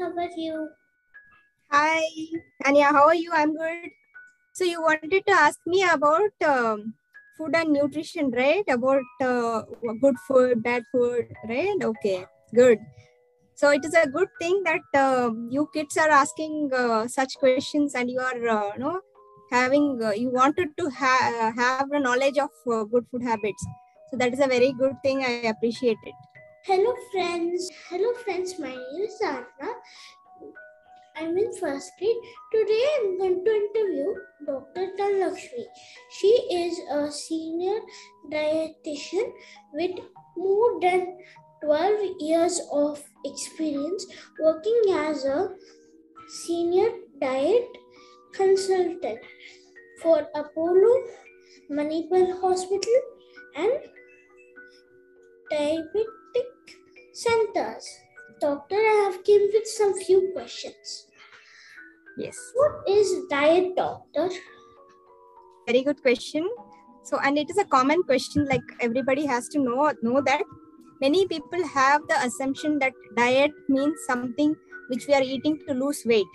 how are you? Hi, Anya, how are you? I'm good. So you wanted to ask me about food and nutrition, right? About good food, bad food, right? Okay, good. So it is a good thing that you kids are asking such questions, and you are, having you wanted to have the knowledge of good food habits. So that is a very good thing. I appreciate it. Hello friends, my name is Anna. I'm in first grade. Today I'm going to interview Dr. Tanlakshmi. She is a senior dietitian with more than 12 years of experience working as a senior diet consultant for Apollo Manipal Hospital and diabetic centers. Doctor, I have came with some few questions. Yes. What is diet, doctor? Very good question. So, and it is a common question, like everybody has to know that many people have the assumption that diet means something which we are eating to lose weight,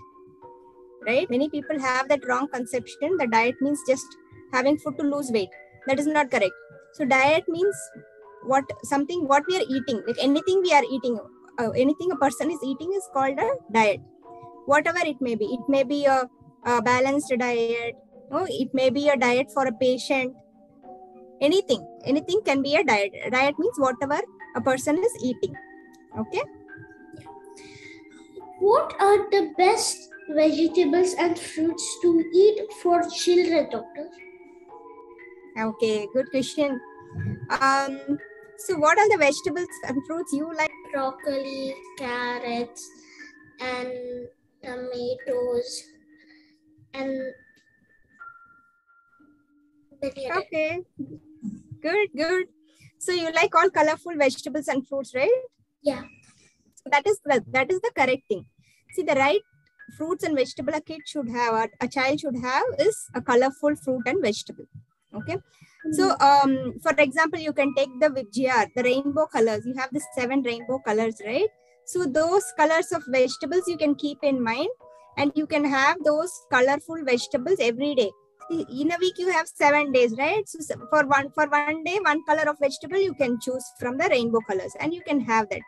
right? Many people have that wrong conception that diet means just having food to lose weight. That is not correct. So diet means what we are eating, like anything we are eating, anything a person is eating is called a diet. Whatever it may be a balanced diet, it may be a diet for a patient. Anything can be a diet. Diet means whatever a person is eating. Okay. What are the best vegetables and fruits to eat for children, doctor? Okay, good question. So what are the vegetables and fruits you like? Broccoli, carrots, and tomatoes, and Okay, good. So you like all colorful vegetables and fruits, right? Yeah. So that is the correct thing. See, the right fruits and vegetable a kid should have, a child should have, is a colorful fruit and vegetable. Okay. So, for example, you can take the VGR, the rainbow colors. You have the 7 rainbow colors, right? So those colors of vegetables you can keep in mind, and you can have those colorful vegetables every day. In a week you have 7 days, right? So for one day, one color of vegetable you can choose from the rainbow colors, and you can have that.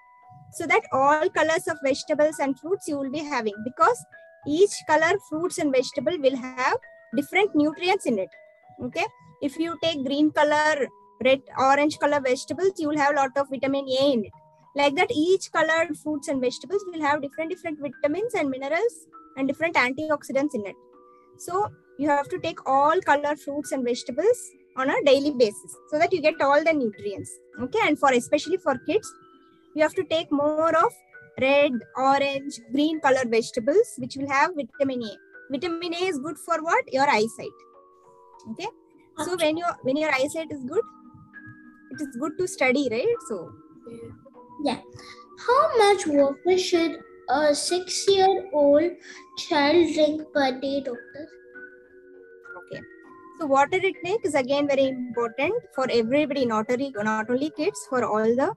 So that all colors of vegetables and fruits you will be having, because each color fruits and vegetable will have different nutrients in it. Okay. If you take green color, red, orange color vegetables, you will have a lot of vitamin A in it. Like that, each colored fruits and vegetables will have different vitamins and minerals and different antioxidants in it. So you have to take all color fruits and vegetables on a daily basis so that you get all the nutrients. Okay. And especially for kids, you have to take more of red, orange, green colored vegetables, which will have vitamin A. Vitamin A is good for what? Your eyesight. Okay. So when your eyesight is good, it is good to study, right? So yeah. How much water should a 6-year-old child drink per day, doctor? Okay. So water intake is again very important for everybody, not only kids, for all the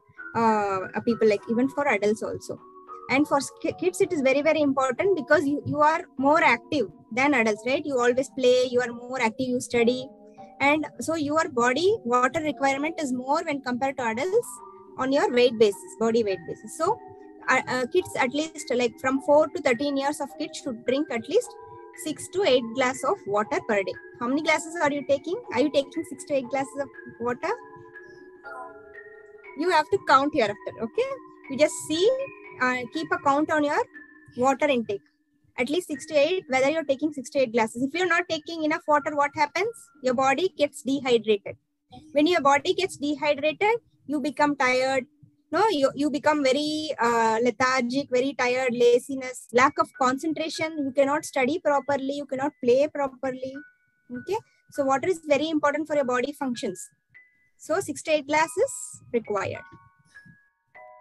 people, like even for adults also. And for kids, it is very, very important because you are more active than adults, right? You always play, you are more active, you study. And so your body water requirement is more when compared to adults on your weight basis, body weight basis. So kids, at least like from 4 to 13 years of kids should drink at least 6 to 8 glasses of water per day. How many glasses are you taking? Are you taking 6 to 8 glasses of water? You have to count hereafter, okay? You just see, keep a count on your water intake. At least 6 to 8, whether you're taking 6 to 8 glasses. If you're not taking enough water, what happens? Your body gets dehydrated. When your body gets dehydrated, you become tired. No, you become very lethargic, very tired, laziness, lack of concentration. You cannot study properly. You cannot play properly. Okay. So water is very important for your body functions. So 6 to 8 glasses required.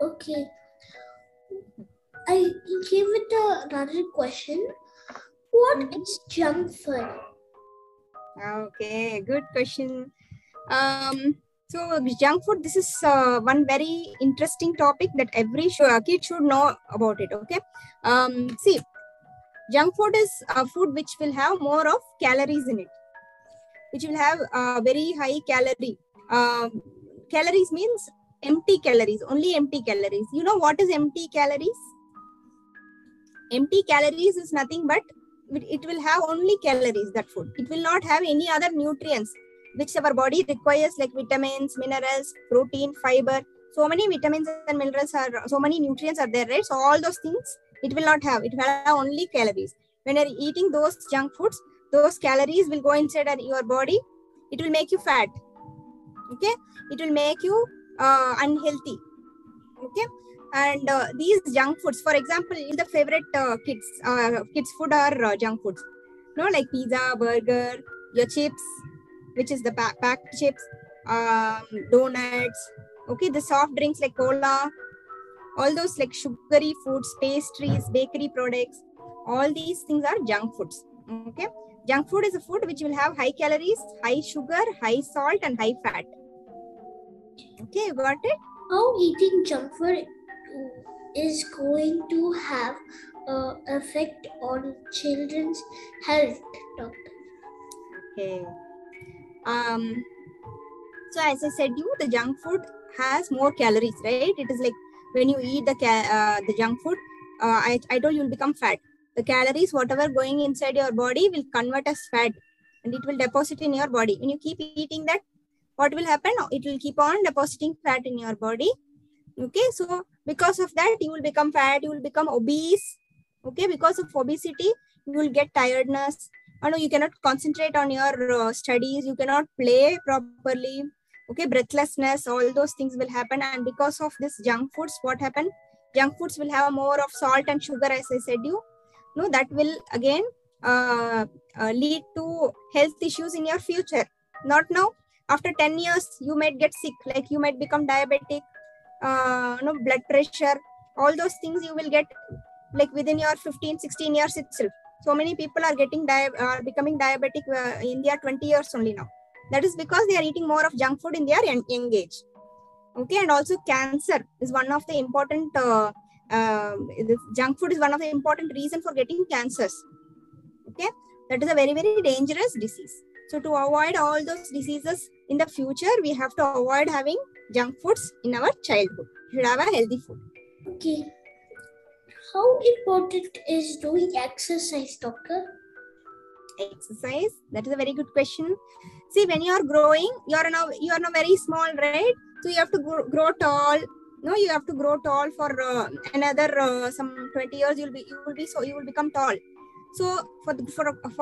Okay. I give it another question. What is junk food? Okay, good question. So junk food, this is one very interesting topic that every kid should know about it. Okay. See, junk food is a food which will have more of calories in it, which will have very high calorie. Calories means empty calories, only empty calories. You know what is empty calories? Empty calories is nothing but it will have only calories, that food. It will not have any other nutrients which our body requires, like vitamins, minerals, protein, fiber. So many vitamins and minerals are, so many nutrients are there, right? So all those things it will not have. It will have only calories. When you're eating those junk foods, those calories will go inside your body. It will make you fat. Okay, it will make you unhealthy. Okay, and these junk foods, for example, the favorite kids food are junk foods. No, like pizza, burger, your chips, which is the packed chips, donuts. Okay, the soft drinks like cola, all those like sugary foods, pastries, bakery products. All these things are junk foods. Okay, junk food is a food which will have high calories, high sugar, high salt, and high fat. Okay, you got it? How eating junk food is going to have effect on children's health, doctor? Okay. So as I said, the junk food has more calories, right? It is like when you eat the junk food, I told you will become fat. The calories, whatever going inside your body, will convert as fat, and it will deposit in your body. When you keep eating that, what will happen? It will keep on depositing fat in your body. Okay, so because of that, you will become fat, you will become obese. Okay, because of obesity, you will get tiredness. You cannot concentrate on your studies, you cannot play properly. Okay, breathlessness, all those things will happen. And because of this junk foods, what happened? Junk foods will have more of salt and sugar, as I said you. No, that will again lead to health issues in your future. Not now. After 10 years, you might get sick, like you might become diabetic, blood pressure, all those things you will get like within your 15-16 years itself. So many people are becoming diabetic in their 20 years only now. That is because they are eating more of junk food in their young age. Okay, and also cancer is one of the important junk food is one of the important reason for getting cancers. Okay, that is a very, very dangerous disease. So to avoid all those diseases in the future, we have to avoid having junk foods in our childhood. We should have a healthy food. Okay. How important is doing exercise, doctor? Exercise, that is a very good question. See, when you are growing, you are now very small, right? So you have to grow tall. No, you have to grow tall for another some 20 years. You will become tall. So for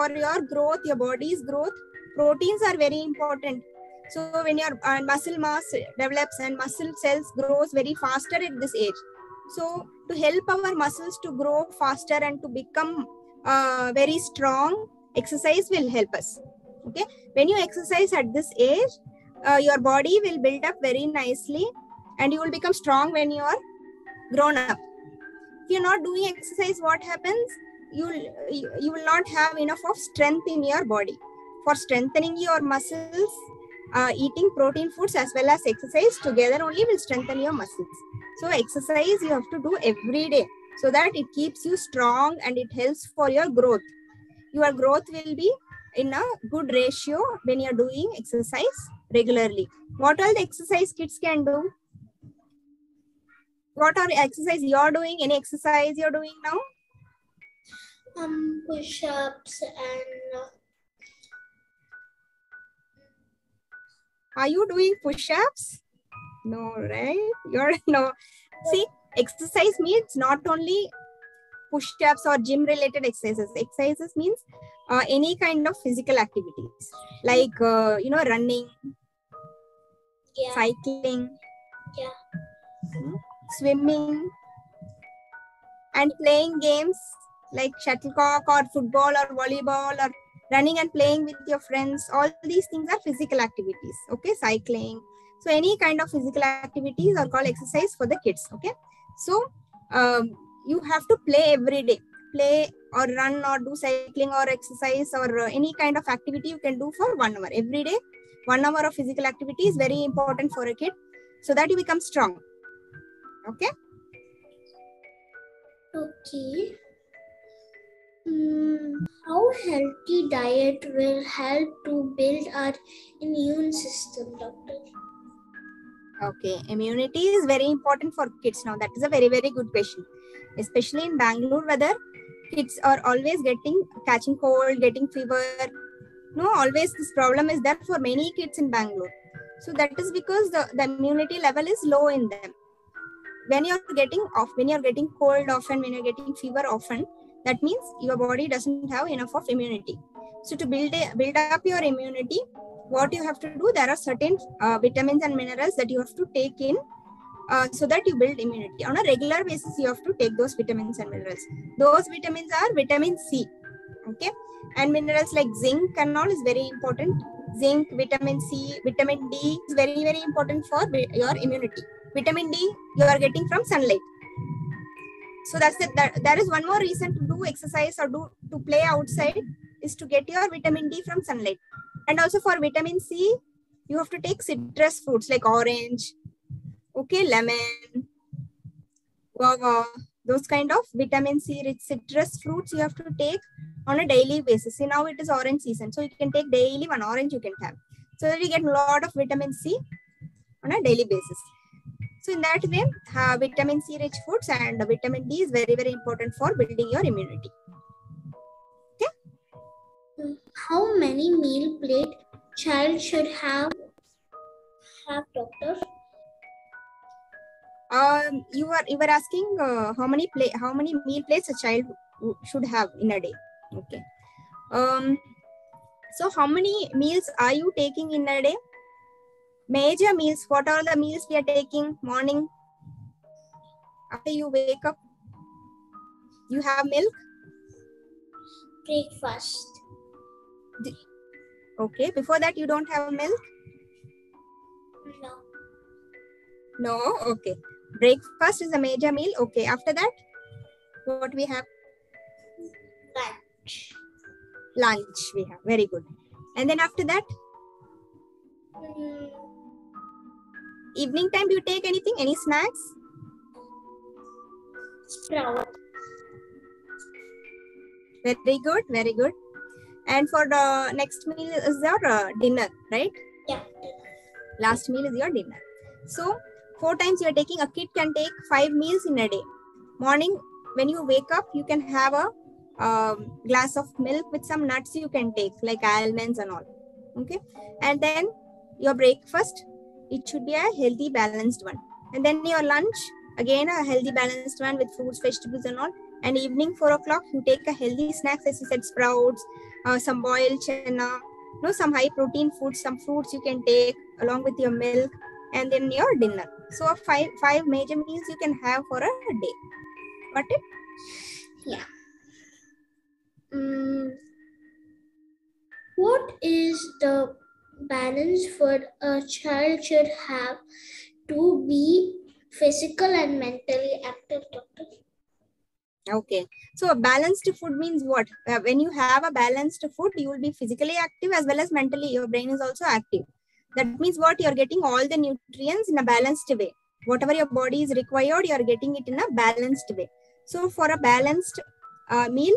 your growth, your body's growth, proteins are very important. So when your muscle mass develops and muscle cells grows very faster at this age. So to help our muscles to grow faster and to become very strong, exercise will help us. Okay, when you exercise at this age, your body will build up very nicely, and you will become strong when you are grown up. If you're not doing exercise, what happens? You will not have enough of strength in your body. For strengthening your muscles, eating protein foods as well as exercise together only will strengthen your muscles. So exercise you have to do every day so that it keeps you strong and it helps for your growth. Your growth will be in a good ratio when you're doing exercise regularly. What all the exercise kids can do? What are exercise you're doing? Any exercise you're doing now? Push-ups and... Are you doing push-ups? No, right? No. See, exercise means not only push-ups or gym-related exercises. Exercises means any kind of physical activities like running, cycling, swimming, and playing games like shuttlecock or football or volleyball, or running and playing with your friends. All these things are physical activities. Okay, cycling. So any kind of physical activities are called exercise for the kids. Okay, so you have to play every day. Play or run or do cycling or exercise or any kind of activity you can do for 1 hour every day. 1 hour of physical activity is very important for a kid so that you become strong. Okay. Okay. How healthy diet will help to build our immune system, doctor? Okay, immunity is very important for kids now. That is a very, very good question. Especially in Bangalore weather, kids are always catching cold, getting fever. No, always this problem is there for many kids in Bangalore. So that is because the immunity level is low in them. When you're getting cold often, when you're getting fever often, that means your body doesn't have enough of immunity. So to build up your immunity, what you have to do, there are certain vitamins and minerals that you have to take in so that you build immunity. On a regular basis, you have to take those vitamins and minerals. Those vitamins are vitamin C, okay? And minerals like zinc and all is very important. Zinc, vitamin C, vitamin D is very, very important for your immunity. Vitamin D you are getting from sunlight. So that's it. There is one more reason to do exercise or to play outside is to get your vitamin D from sunlight. And also for vitamin C, you have to take citrus fruits like orange, okay, lemon, guava, those kind of vitamin C rich citrus fruits you have to take on a daily basis. See, now it is orange season, so you can take daily 1 orange you can have, so that you get a lot of vitamin C on a daily basis. So in that way, vitamin C rich foods and vitamin D is very, very important for building your immunity. Okay. How many meal plate child should have, doctor? You were asking how many meal plates a child should have in a day. Okay. So how many meals are you taking in a day? Major meals. What are the meals we are taking? Morning, after you wake up, you have milk. Breakfast. Okay. Before that, you don't have milk. No. No. Okay. Breakfast is a major meal. Okay. After that, what we have? Lunch. Lunch we have. Very good. And then after that? Evening time, do you take anything? Any snacks? Sprout. Very good. Very good. And for the next meal is your dinner, right? Yeah. Last meal is your dinner. So 4 times you are taking. A kid can take 5 meals in a day. Morning, when you wake up, you can have a glass of milk with some nuts you can take, like almonds and all. Okay. And then your breakfast, it should be a healthy, balanced one. And then your lunch, again a healthy, balanced one with fruits, vegetables and all. And evening 4 o'clock, you take a healthy snacks, as you said, sprouts, some boiled chana, some high protein foods, some fruits you can take along with your milk, and then your dinner. So 5 major meals you can have for a day. Got it? Yeah. What is the balance for a child should have to be physical and mentally active, doctor? Okay. So a balanced food means what? When you have a balanced food, you will be physically active as well as mentally. Your brain is also active. That means what? You're getting all the nutrients in a balanced way. Whatever your body is required, you're getting it in a balanced way. So for a balanced meal,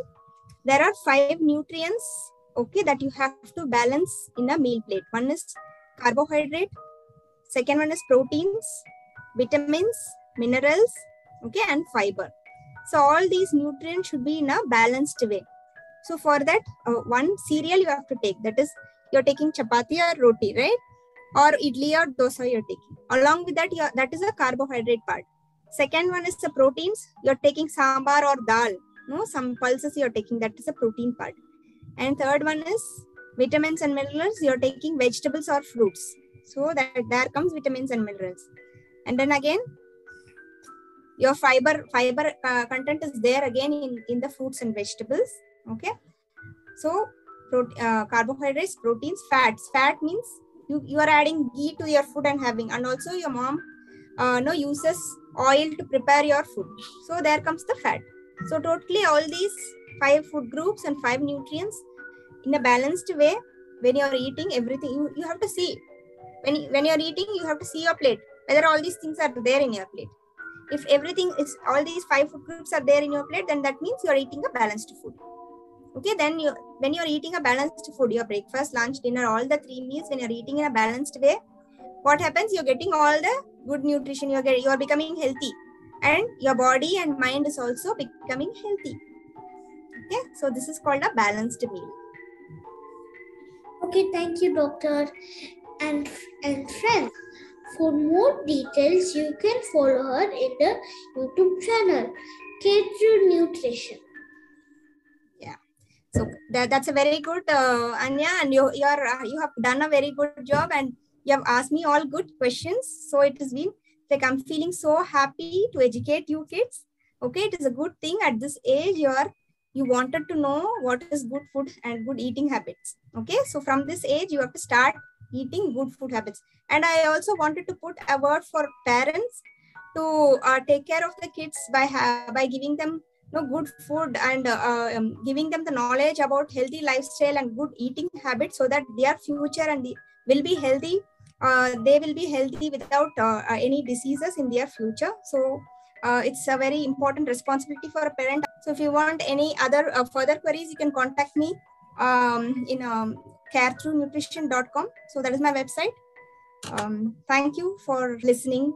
there are 5 nutrients, okay, that you have to balance in a meal plate. One is carbohydrate. Second one is proteins, vitamins, minerals, okay, and fiber. So all these nutrients should be in a balanced way. So for that, one cereal you have to take. That is, you're taking chapati or roti, right? Or idli or dosa you're taking. Along with that, that is a carbohydrate part. Second one is the proteins. You're taking sambar or dal. Some pulses you're taking. That is a protein part. And third one is vitamins and minerals. You're taking vegetables or fruits. So that there comes vitamins and minerals. And then again, your fiber content is there again in the fruits and vegetables. Okay. So carbohydrates, proteins, fats. Fat means you are adding ghee to your food and having, and also your mom uses oil to prepare your food. So there comes the fat. So totally all these 5 food groups and 5 nutrients in a balanced way when you're eating everything, you have to see. When you're eating, you have to see your plate, whether all these things are there in your plate. If everything is, all these 5 food groups are there in your plate, then that means you're eating a balanced food. Okay, then when you're eating a balanced food, your breakfast, lunch, dinner, all the 3 meals, when you're eating in a balanced way, what happens? You're getting all the good nutrition, you're becoming healthy, and your body and mind is also becoming healthy. Okay, so this is called a balanced meal. Okay, thank you, doctor. And friends, for more details, you can follow her in the YouTube channel, K2 Nutrition. Yeah, so that's a very good, Anya, and you have done a very good job, and you have asked me all good questions. So it has been like, I'm feeling so happy to educate you kids. Okay, it is a good thing at this age you wanted to know what is good food and good eating habits. Okay, so from this age you have to start eating good food habits. And I also wanted to put a word for parents to take care of the kids by giving them good food and giving them the knowledge about healthy lifestyle and good eating habits, so that their future and will be healthy. They will be healthy without any diseases in their future. So it's a very important responsibility for a parent. So if you want any other further queries, you can contact me in carethroughnutrition.com. So that is my website. Thank you for listening.